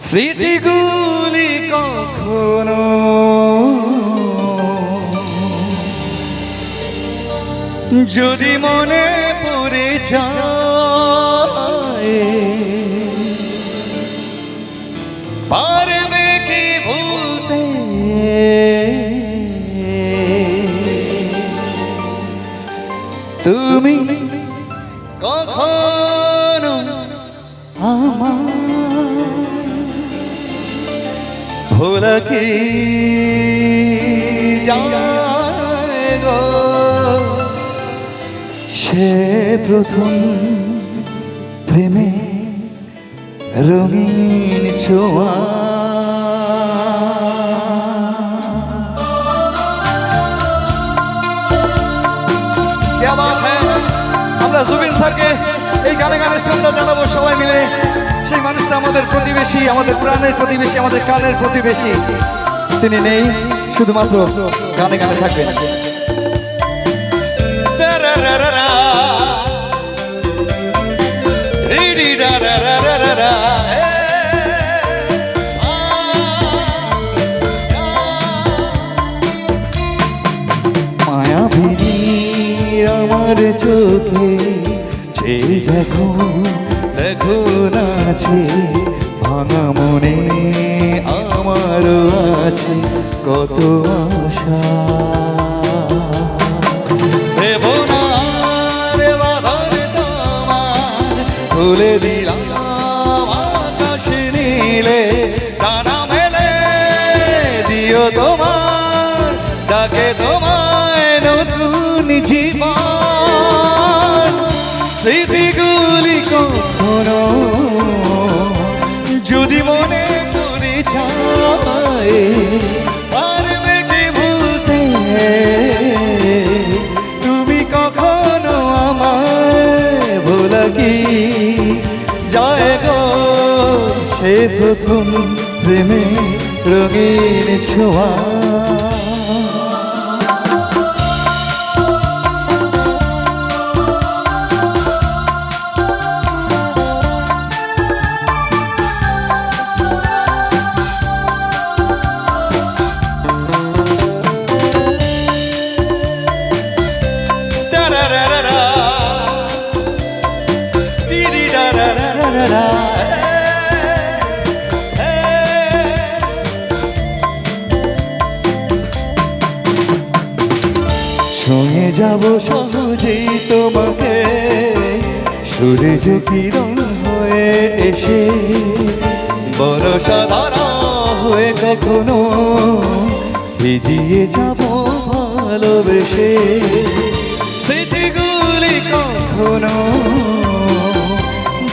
স্মৃতিগুলি কখনো যদি মনে পড়ে যায়, পারবে কি ভুলতে তুমি কখনো আমার ভোলা কি যায় গো? সে প্রথম প্রেমে রঙিন ছোঁয়া। क्या बात है, আমরা জুবিন স্যারকে এই গানে গানে শ্রদ্ধা জানাবো সবাই মিলে। সেই মানুষটা আমাদের প্রতিবেশী, আমাদের প্রাণের প্রতিবেশী, আমাদের কানের প্রতিবেশী। তিনি নেই, শুধুমাত্র গানে গানে থাকবেন। মায়াবিনী আমার চোখে যে দেখো দেখো নাচে, ভাঙা মনে আমারও আছে কত আশা। দেব না রে বাঁধন তোমার, খুলে দিলাম আকাশ নীলে, ডানা মেলে দিও তোমার ডাকে তোমায় নতুন জীবন। স্মৃতিগুলি কখনো যদি মনে পড়ে যায়, পারবে কি ভুলতে তুমি কখনো আমায় ভোলা কি যায় গো? সে প্রথম প্রেমে রঙিন ছোঁয়া। ছুঁয়ে যাব সহজেই তোমাকে, সূর্য কিরণ হয়ে এসে বরষা ধারা হয়ে কখনো ভিজিয়ে যাব ভালোবেসে। স্মৃতিগুলি কখনো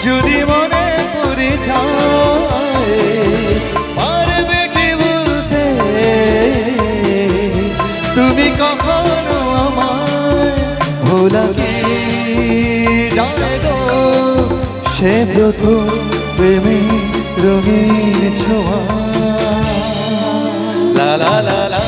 যদি মনে পড়ে যায়, পারবে কি ভুলতে তুমি কখনো আমায় ভোলা কি যায় গো? সে প্রথম প্রেমে রঙিন ছোঁয়া। লা লা লা লা